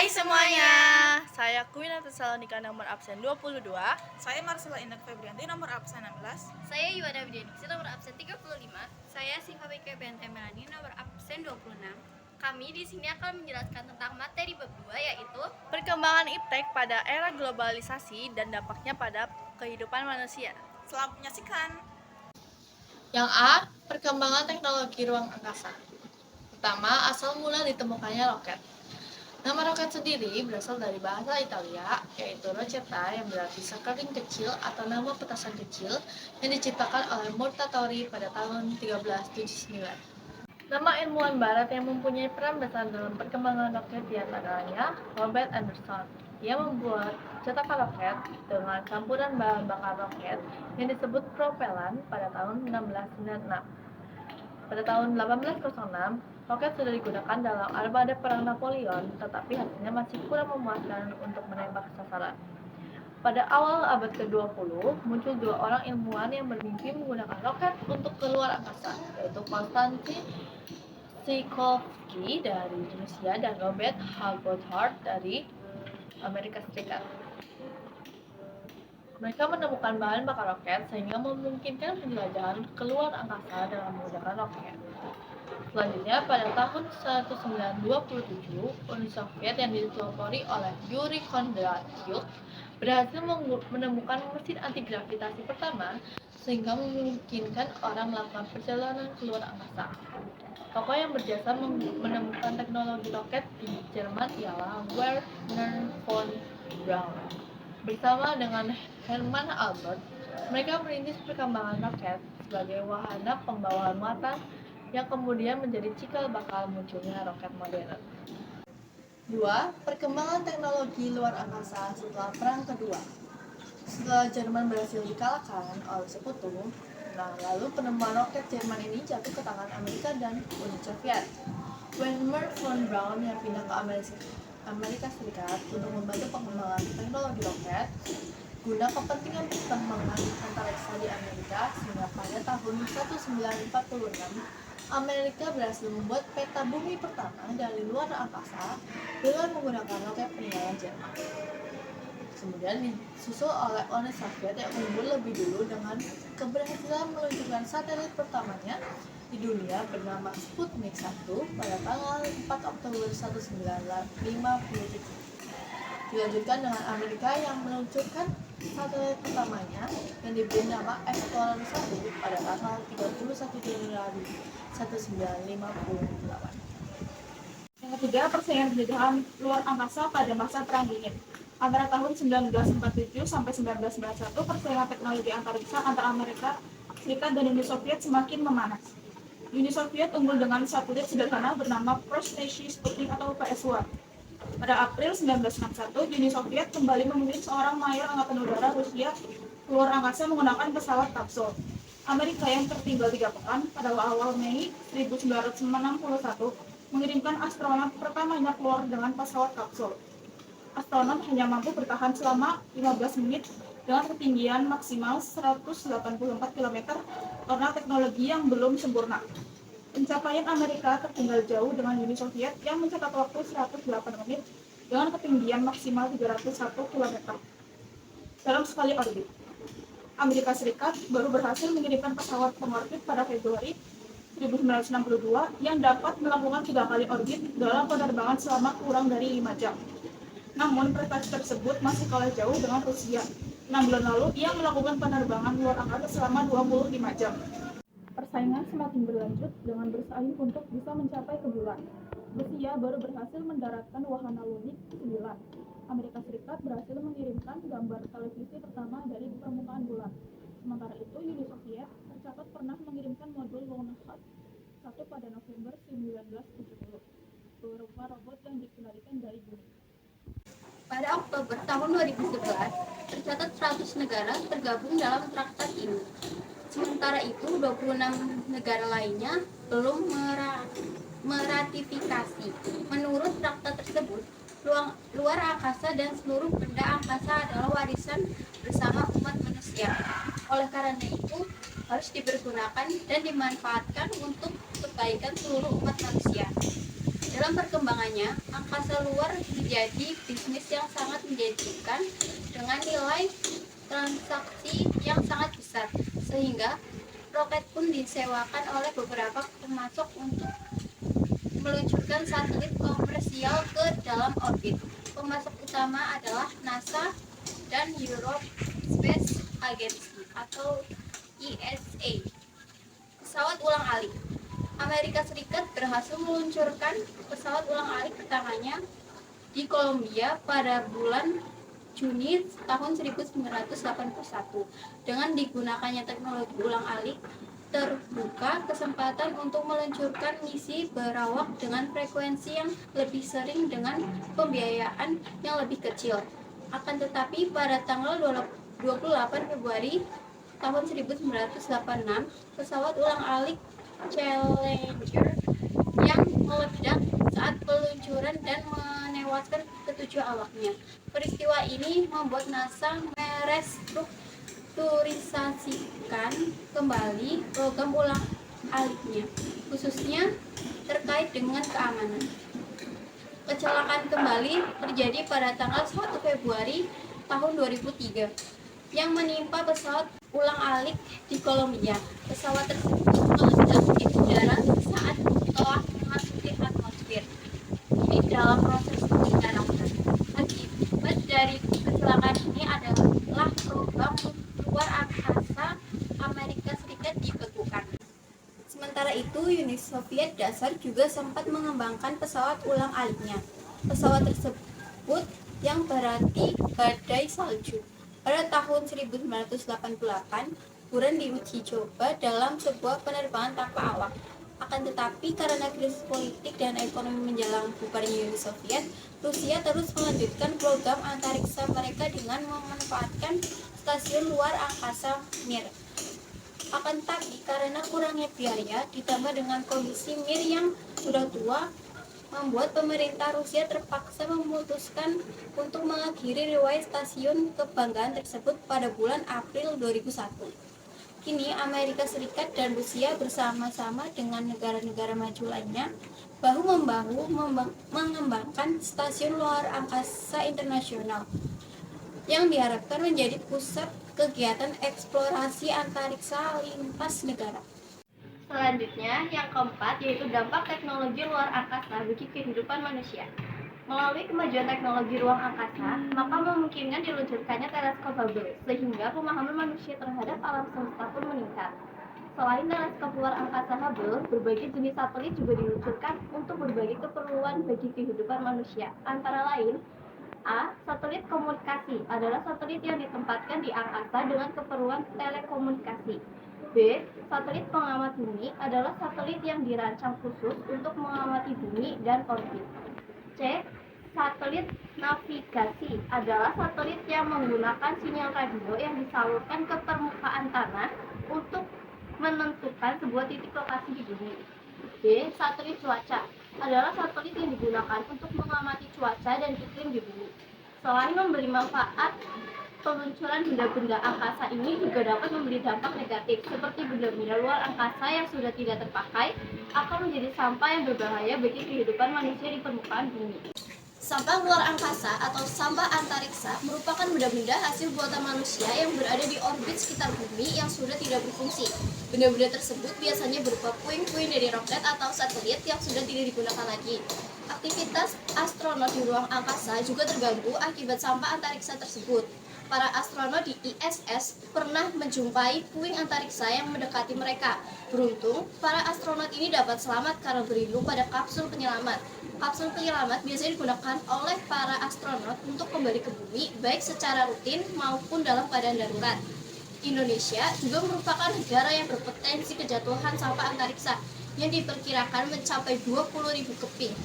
Hai semuanya, saya Queen Tesalonika nomor absen 22. Saya Marcella Indah Febrianti nomor absen 16. Saya Yuwana Widianiksi nomor absen 35. Saya Siva Wike BNT Melani nomor absen 26. Kami di sini akan menjelaskan tentang materi bab 2 yaitu Perkembangan iptek pada era globalisasi dan dampaknya pada kehidupan manusia. Selamat menyaksikan. Yang A. Perkembangan teknologi ruang angkasa. Pertama, asal mula ditemukannya roket. Nama roket sendiri berasal dari bahasa Italia, yaitu rocetta yang berarti sekering kecil atau nama petasan kecil yang diciptakan oleh Murtatori pada tahun 1379. Nama ilmuwan barat yang mempunyai peran besar dalam perkembangan roket diantaranya Robert Anderson. Ia membuat cetakan roket dengan campuran bahan bakar roket yang disebut propelan pada tahun 1696. Pada tahun 1806, roket sudah digunakan dalam armada perang Napoleon, tetapi hasilnya masih kurang memuaskan untuk menembak sasaran. Pada awal abad ke-20, muncul dua orang ilmuwan yang bermimpi menggunakan roket untuk keluar angkasa, yaitu Konstantin Tsiolkovsky dari Rusia dan Robert H. Goddard dari Amerika Serikat. Mereka menemukan bahan bakar roket sehingga memungkinkan penjelajahan keluar angkasa dengan menggunakan roket. Selanjutnya, pada tahun 1927, Uni Soviet yang dipelopori oleh Yuri Kondratyuk berhasil menemukan mesin anti-gravitasi pertama sehingga memungkinkan orang melakukan perjalanan keluar angkasa. Tokoh yang berjasa menemukan teknologi roket di Jerman ialah Wernher von Braun. Bersama dengan Hermann Albert, mereka merintis perkembangan roket sebagai wahana pembawaan muatan yang kemudian menjadi cikal bakal munculnya roket modern. 2. Perkembangan teknologi luar angkasa setelah Perang Kedua. Setelah Jerman berhasil dikalahkan oleh Sekutu, lalu penemuan roket Jerman ini jatuh ke tangan Amerika dan Uni Soviet. Wernher von Braun yang pindah ke Amerika Serikat untuk membantu pengembangan teknologi roket guna kepentingan perkembangan antariksa di Amerika, sehingga pada tahun 1946 Amerika berhasil membuat peta bumi pertama dari luar angkasa dengan menggunakan roket peninggalan Jerman. Kemudian disusul oleh Uni Soviet yang unggul lebih dulu dengan keberhasilan meluncurkan satelit pertamanya di dunia bernama Sputnik 1 pada tanggal 4 Oktober 1957. Dilanjutkan dengan Amerika yang meluncurkan satelit pertamanya yang diberi nama Explorer 1 pada tanggal 31 Januari 1958. Yang ketiga, persaingan penjajahan luar angkasa pada masa Perang Dingin. Antara tahun 1947 sampai 1991, persaingan teknologi antariksa antara Amerika Serikat dan Uni Soviet semakin memanas. Uni Soviet unggul dengan satelit sederhana bernama Prostetsi Sputnik atau PS-1. Pada April 1961, Uni Soviet kembali memilih seorang mayor angkatan udara Rusia keluar angkasa menggunakan pesawat kapsul. Amerika yang tertinggal 3 pekan pada awal Mei 1961 mengirimkan astronot pertamanya keluar dengan pesawat kapsul. Astronot hanya mampu bertahan selama 15 menit dengan ketinggian maksimal 184 km karena teknologi yang belum sempurna. Pencapaian Amerika tertinggal jauh dengan Uni Soviet yang mencatat waktu 108 menit dengan ketinggian maksimal 301 km dalam sekali orbit. Amerika Serikat baru berhasil mengirimkan pesawat pengorbit pada Februari 1962 yang dapat melakukan 3 kali orbit dalam penerbangan selama kurang dari 5 jam. Namun prestasi tersebut masih kalah jauh dengan Rusia. 6 bulan lalu ia melakukan penerbangan luar angkasa selama 25 jam. Persaingan semakin berlanjut dengan bersaing untuk bisa mencapai ke bulan. Rusia baru berhasil mendaratkan wahana Lunik 9. Amerika Serikat berhasil mengirimkan gambar televisi pertama dari permukaan bulan. Sementara itu, Uni Soviet tercatat pernah mengirimkan modul Lunokhod 1 pada November 1970 berupa robot yang dikendalikan dari bumi. pada Oktober tahun 2011 tercatat 100 negara tergabung dalam traktat ini. Sementara itu 26 negara lainnya belum meratifikasi. Menurut traktat tersebut, luar angkasa dan seluruh benda angkasa adalah warisan bersama umat manusia. Oleh karena itu, harus dipergunakan dan dimanfaatkan untuk kebaikan seluruh umat manusia. Dalam perkembangannya, angkasa luar menjadi bisnis yang sangat menjanjikan dengan nilai transaksi yang sangat besar, sehingga roket pun disewakan oleh beberapa pemasok untuk meluncurkan satelit komersial ke dalam orbit. Pemasok utama adalah NASA dan Europe Space Agency atau ESA. Pesawat ulang-alik. Amerika Serikat berhasil meluncurkan pesawat ulang-alik pertamanya di Kolombia pada bulan Juni tahun 1981. Dengan digunakannya teknologi ulang-alik, terbuka kesempatan untuk meluncurkan misi berawak dengan frekuensi yang lebih sering dengan pembiayaan yang lebih kecil. Akan tetapi pada tanggal 28 Februari tahun 1986, pesawat ulang-alik Challenger yang meledak saat peluncuran dan menewaskan ketujuh awaknya. Peristiwa ini membuat NASA merestrukturisasikan kembali program ulang-aliknya, khususnya terkait dengan keamanan. Kecelakaan kembali terjadi pada tanggal 1 Februari tahun 2003 yang menimpa pesawat ulang-alik di Kolombia. Pesawat tersebut meledak di udara saat telah memasuki atmosfer. Ini dalam proses pendaratan. Akibat dari kecelakaan ini adalah program luar angkasa Amerika Serikat dibekukan. Sementara itu, Uni Soviet dasar juga sempat mengembangkan pesawat ulang-aliknya. Pesawat tersebut yang berarti badai salju. Pada tahun 1988, Buran diuji coba dalam sebuah penerbangan tanpa awak. Akan tetapi karena krisis politik dan ekonomi menjelang bubarnya Uni Soviet, Rusia terus melanjutkan program antariksa mereka dengan memanfaatkan stasiun luar angkasa Mir. Akan tetapi karena kurangnya biaya ditambah dengan kondisi Mir yang sudah tua, membuat pemerintah Rusia terpaksa memutuskan untuk mengakhiri riwayat stasiun kebanggaan tersebut pada bulan April 2001. Kini Amerika Serikat dan Rusia bersama-sama dengan negara-negara maju lainnya bahu-membahu mengembangkan stasiun luar angkasa internasional yang diharapkan menjadi pusat kegiatan eksplorasi antariksa lintas negara. Selanjutnya, yang keempat yaitu dampak teknologi luar angkasa bagi kehidupan manusia. Melalui kemajuan teknologi ruang angkasa, maka memungkinkan diluncurkannya teleskop Hubble, sehingga pemahaman manusia terhadap alam semesta pun meningkat. Selain teleskop luar angkasa Hubble, berbagai jenis satelit juga diluncurkan untuk berbagai keperluan bagi kehidupan manusia. Antara lain, A. Satelit komunikasi adalah satelit yang ditempatkan di angkasa dengan keperluan telekomunikasi. B. Satelit pengamat bumi adalah satelit yang dirancang khusus untuk mengamati bumi dan orbit. C. Satelit navigasi adalah satelit yang menggunakan sinyal radio yang disalurkan ke permukaan tanah untuk menentukan sebuah titik lokasi di bumi. D. Satelit cuaca adalah satelit yang digunakan untuk mengamati cuaca dan iklim di bumi. Selain memberi manfaat, peluncuran benda-benda angkasa ini juga dapat memberi dampak negatif, seperti benda-benda luar angkasa yang sudah tidak terpakai akan menjadi sampah yang berbahaya bagi kehidupan manusia di permukaan bumi. Sampah luar angkasa atau sampah antariksa merupakan benda-benda hasil buatan manusia yang berada di orbit sekitar bumi yang sudah tidak berfungsi. Benda-benda tersebut biasanya berupa puing-puing dari roket atau satelit yang sudah tidak digunakan lagi. Aktivitas astronot di ruang angkasa juga terganggu akibat sampah antariksa tersebut. Para astronot di ISS pernah menjumpai puing antariksa yang mendekati mereka. Beruntung, para astronot ini dapat selamat karena berlindung pada kapsul penyelamat. Kapsul penyelamat biasanya digunakan oleh para astronot untuk kembali ke bumi, baik secara rutin maupun dalam keadaan darurat. Indonesia juga merupakan negara yang berpotensi kejatuhan sampah antariksa yang diperkirakan mencapai 20.000 keping.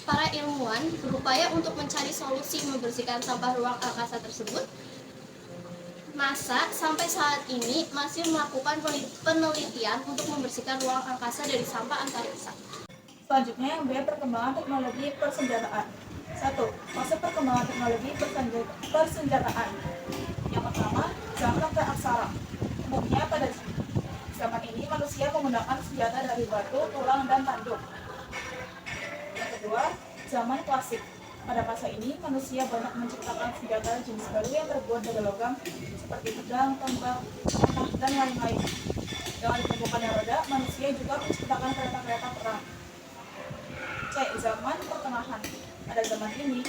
Para ilmuwan berupaya untuk mencari solusi membersihkan sampah ruang angkasa tersebut. NASA sampai saat ini masih melakukan penelitian untuk membersihkan ruang angkasa dari sampah antariksa. Selanjutnya yang B. Perkembangan teknologi persenjataan. 1. Fase perkembangan teknologi persenjataan. Yang pertama, zaman praaksara. Umumnya pada zaman ini manusia menggunakan senjata dari batu, tulang, dan tanduk. Yang kedua, Zaman klasik. Pada masa ini, manusia banyak menciptakan senjata jenis baru yang terbuat dari logam seperti pedang, tombak, panah, dan lain-lain. Dengan ditemukannya roda, manusia juga menciptakan kereta-kereta perang. C. Zaman pertengahan. Pada zaman ini,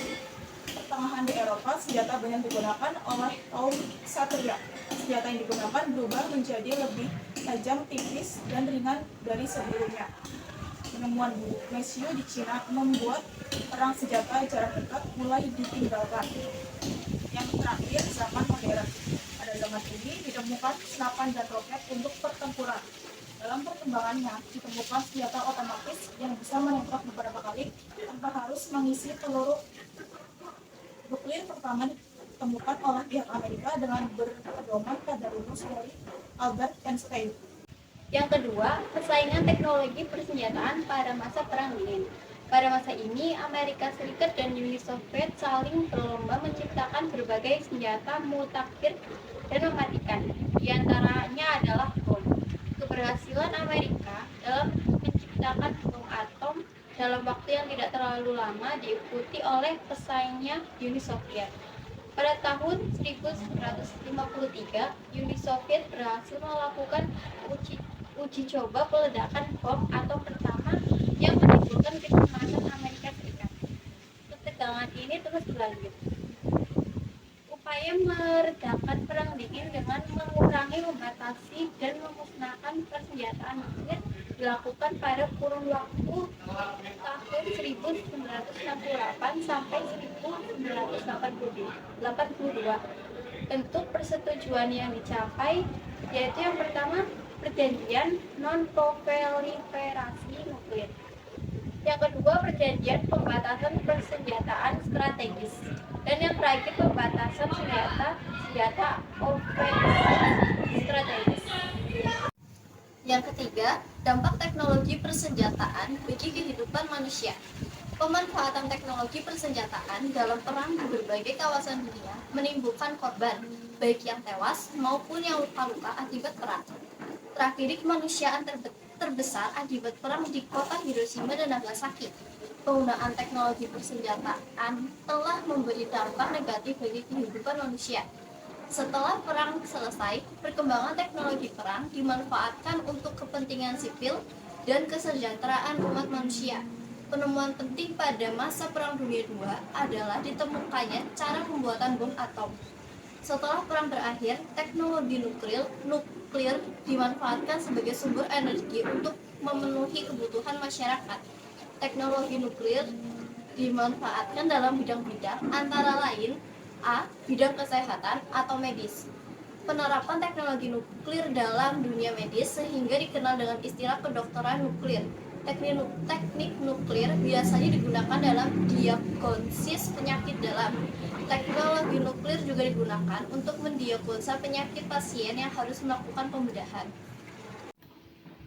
pertengahan di Eropa, senjata banyak digunakan oleh kaum Ksatria. Senjata yang digunakan berubah menjadi lebih tajam, tipis, dan ringan dari sebelumnya. Penemuan Mesiu di Cina membuat perang senjata jarak dekat mulai ditinggalkan. Yang terakhir, zaman modern. Pada zaman ini ditemukan senapan dan roket untuk pertempuran. Dalam perkembangannya, ditemukan senjata otomatis yang bisa menembak beberapa kali tanpa harus mengisi peluru. Nuklir pertama ditemukan oleh pihak Amerika dengan berpedoman pada rumus dari Albert Einstein. Yang kedua, persaingan teknologi persenjataan pada masa Perang Dingin. Pada masa ini, Amerika Serikat dan Uni Soviet saling berlomba menciptakan berbagai senjata mutakhir dan mematikan. Di antaranya adalah bom. Keberhasilan Amerika dalam menciptakan bom atom dalam waktu yang tidak terlalu lama diikuti oleh pesaingnya Uni Soviet. Pada tahun 1953, Uni Soviet berhasil melakukan uji coba peledakan bom atom pertama yang menimbulkan kecemasan Amerika Serikat. Ketegangan ini terus berlanjut. Upaya meredakan perang dingin dengan mengurangi, membatasi, dan memusnahkan persenjataan nuklir dilakukan pada kurun waktu tahun 1968 sampai 1982. Bentuk persetujuan yang dicapai yaitu yang pertama, perjanjian non-proliferasi nuklir. Yang kedua, perjanjian pembatasan persenjataan strategis. Dan yang terakhir, pembatasan senjata ofensif strategis. Yang ketiga, dampak teknologi persenjataan bagi kehidupan manusia. Pemanfaatan teknologi persenjataan dalam perang di berbagai kawasan dunia menimbulkan korban, baik yang tewas maupun yang luka-luka akibat perang. Tragedi kemanusiaan terbesar akibat perang di kota Hiroshima dan Nagasaki. Penggunaan teknologi persenjataan telah memberi dampak negatif bagi kehidupan manusia. Setelah perang selesai, perkembangan teknologi perang dimanfaatkan untuk kepentingan sipil dan kesejahteraan umat manusia. Penemuan penting pada masa Perang Dunia II adalah ditemukannya cara pembuatan bom atom. Setelah perang berakhir, teknologi nuklir dimanfaatkan sebagai sumber energi untuk memenuhi kebutuhan masyarakat. Teknologi nuklir dimanfaatkan dalam bidang-bidang antara lain A. Bidang kesehatan atau medis. Penerapan teknologi nuklir dalam dunia medis sehingga dikenal dengan istilah kedokteran nuklir. Teknik nuklir biasanya digunakan dalam diagnosis penyakit dalam. Teknologi nuklir juga digunakan untuk mendiagnosa penyakit pasien yang harus melakukan pembedahan.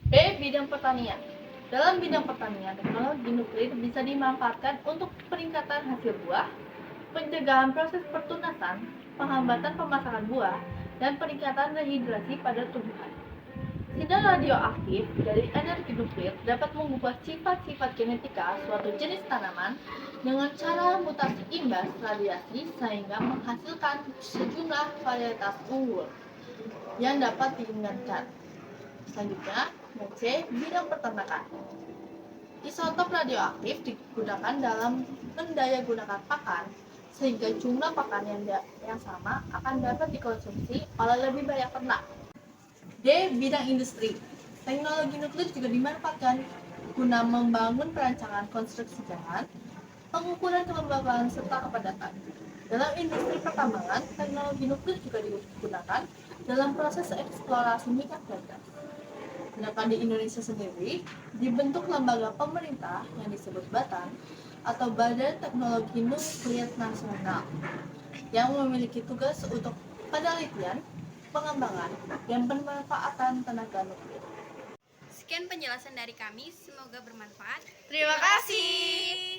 B. Bidang pertanian. Dalam bidang pertanian, teknologi nuklir bisa dimanfaatkan untuk peningkatan hasil buah, pencegahan proses pertunasan, penghambatan pemasaran buah, dan peningkatan rehidrasi pada tumbuhan. Sinar radioaktif dari energi nuklir dapat mengubah sifat-sifat genetika suatu jenis tanaman dengan cara mutasi imbas radiasi sehingga menghasilkan sejumlah varietas unggul yang dapat diinginkan. Selanjutnya, C. Bidang peternakan. Isotop radioaktif digunakan dalam mendayagunakan pakan sehingga jumlah pakan yang sama akan dapat dikonsumsi oleh lebih banyak ternak. D. Bidang industri. Teknologi nuklir juga dimanfaatkan guna membangun perancangan konstruksi jalan, pengukuran kelembagaan serta kepadatan. Dalam industri pertambangan, teknologi nuklir juga digunakan dalam proses eksplorasi minyak dan gas. Sedangkan di Indonesia sendiri, dibentuk lembaga pemerintah yang disebut BATN atau Badan Teknologi Nuklir Nasional yang memiliki tugas untuk penelitian, pengembangan, dan pemanfaatan tenaga nuklir. Sekian penjelasan dari kami, semoga bermanfaat. Terima kasih.